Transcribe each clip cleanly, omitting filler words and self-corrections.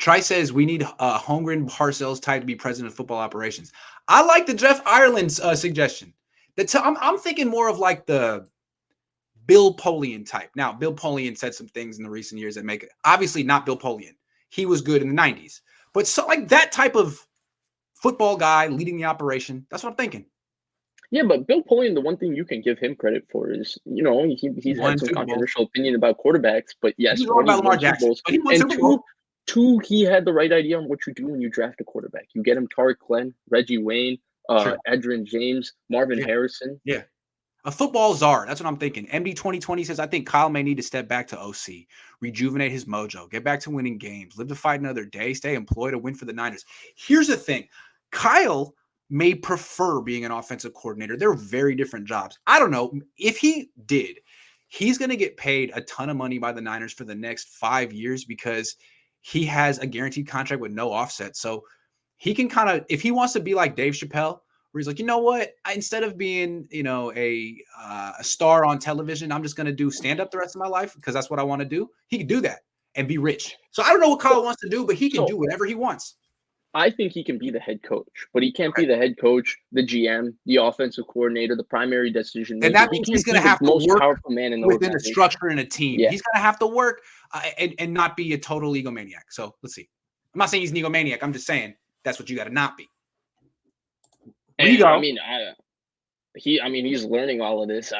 Tri says we need a Holmgren Parcells type to be president of football operations. I like the Jeff Ireland's suggestion. I'm thinking more of like the Bill Polian type. Now, Bill Polian said some things in the recent years that make it obviously not Bill Polian. He was good in the 90s. But so like that type of football guy leading the operation, that's what I'm thinking. Yeah, but Bill Polian, the one thing you can give him credit for is, he's had some controversial opinion about quarterbacks, but yes, he was wrong about Lamar Jackson. But he won Super Bowl. Two, he had the right idea on what you do when you draft a quarterback. You get him Tariq Glenn, Reggie Wayne, Edgerrin James, Marvin Harrison. Yeah. A football czar. That's what I'm thinking. MD 2020 says, I think Kyle may need to step back to OC, rejuvenate his mojo, get back to winning games, live to fight another day, stay employed, to win for the Niners. Here's the thing. Kyle may prefer being an offensive coordinator. They're very different jobs. I don't know. If he did, he's going to get paid a ton of money by the Niners for the next 5 years because he has a guaranteed contract with no offset. So he can kind of, if he wants to be like Dave Chappelle, where he's like, you know what? Instead of being, a star on television, I'm just going to do stand-up the rest of my life because that's what I want to do. He can do that and be rich. So I don't know what Kyle wants to do, but he can do whatever he wants. I think he can be the head coach, but he can't be the head coach, the GM, the offensive coordinator, the primary decision maker. And that means he's going to have to work powerful man in within a structure and a team. Yeah. He's going to have to work and not be a total egomaniac. So let's see. I'm not saying he's an egomaniac. I'm just saying that's what you got to not be. He's learning all of this.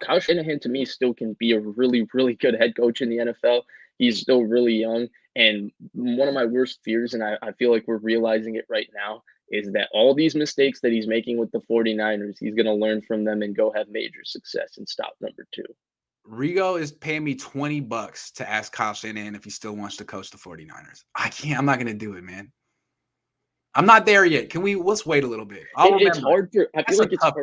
Kyle Shanahan to me still can be a really, really good head coach in the NFL. He's still really young. And one of my worst fears, and I feel like we're realizing it right now, is that all these mistakes that he's making with the 49ers, he's going to learn from them and go have major success and stop number 2. Rigo is paying me $20 to ask Kyle Shanahan if he still wants to coach the 49ers. I'm not going to do it, man. I'm not there yet. Let's wait a little bit. I feel like it's hard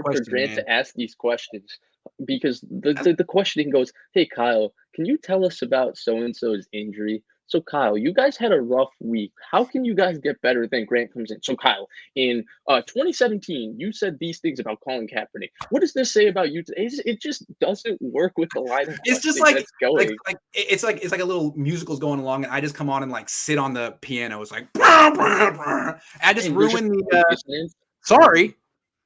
for Grant to ask these questions because the questioning goes, hey, Kyle, can you tell us about so-and-so's injury? So, Kyle, you guys had a rough week. How can you guys get better? Then Grant comes in. So, Kyle, in 2017, you said these things about Colin Kaepernick. What does this say about you? It just doesn't work with the line of it's just like it's like a little musical's going along, and I just come on and like sit on the piano. It's like I just ruin the. Sorry,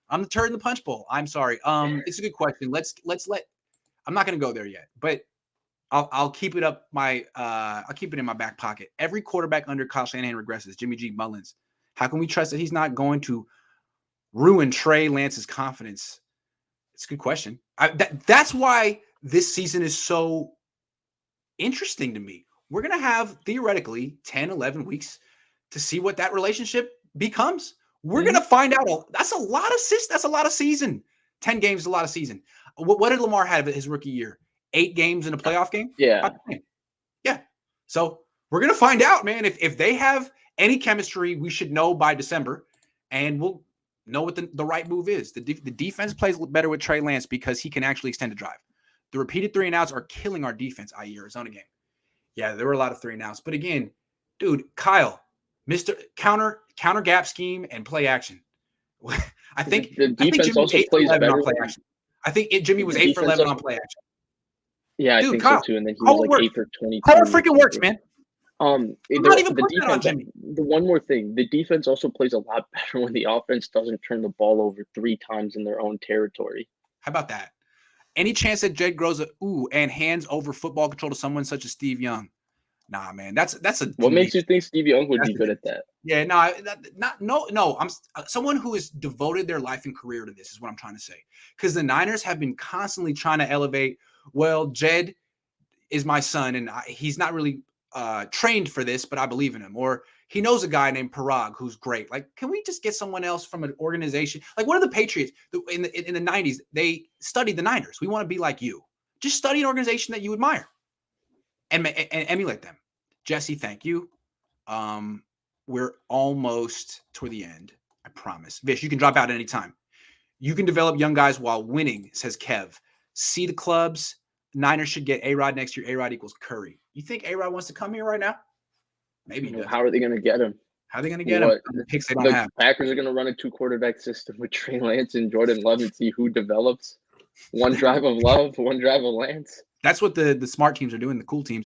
I'm the turd in the punch bowl. I'm sorry. It's a good question. Let's let. I'm not going to go there yet, but. I'll keep it up I'll keep it in my back pocket. Every quarterback under Kyle Shanahan regresses. Jimmy G. Mullins. How can we trust that he's not going to ruin Trey Lance's confidence? It's a good question. That's why this season is so interesting to me. We're going to have theoretically 10, 11 weeks to see what that relationship becomes. We're going to find out. That's a lot of season. 10 games is a lot of season. What did Lamar have his rookie year? 8 games in a playoff game? Yeah. Yeah. So we're going to find out, man. If they have any chemistry, we should know by December, and we'll know what the right move is. The defense plays better with Trey Lance because he can actually extend a drive. The repeated 3-and-outs are killing our defense, i.e. Arizona game. Yeah, there were a lot of 3-and-outs. But again, dude, Kyle, Mr. Counter gap scheme and play action. I think Jimmy also plays better on play action. I think Jimmy was 8 for 11 on play action. Yeah, dude, I think Kyle, so too. And then he was like 8 for 22. How it freaking works, man. The defense. The one more thing, the defense also plays a lot better when the offense doesn't turn the ball over 3 times in their own territory. How about that? Any chance that Jed grows and hands over football control to someone such as Steve Young? Nah, man. That's a. What makes you think Steve Young would be good at that? Yeah, no. I'm someone who has devoted their life and career to this is what I'm trying to say. Because the Niners have been constantly trying to elevate. Well, Jed is my son, and he's not really trained for this, but I believe in him. Or he knows a guy named Parag who's great. Like, can we just get someone else from an organization? Like, what are the Patriots? In the 90s, they studied the Niners. We want to be like you. Just study an organization that you admire and emulate them. Jesse, thank you. We're almost toward the end. I promise. Vish, you can drop out at any time. You can develop young guys while winning, says Kev. See the clubs. Niners should get A-Rod next year. A-Rod equals Curry. You think A-Rod wants to come here right now? Maybe. How are they going to get him? How are they going to get him? The picks they don't have. Packers are going to run a 2-quarterback system with Trey Lance and Jordan Love and see who develops. One drive of Love, one drive of Lance. That's what the smart teams are doing, the cool teams.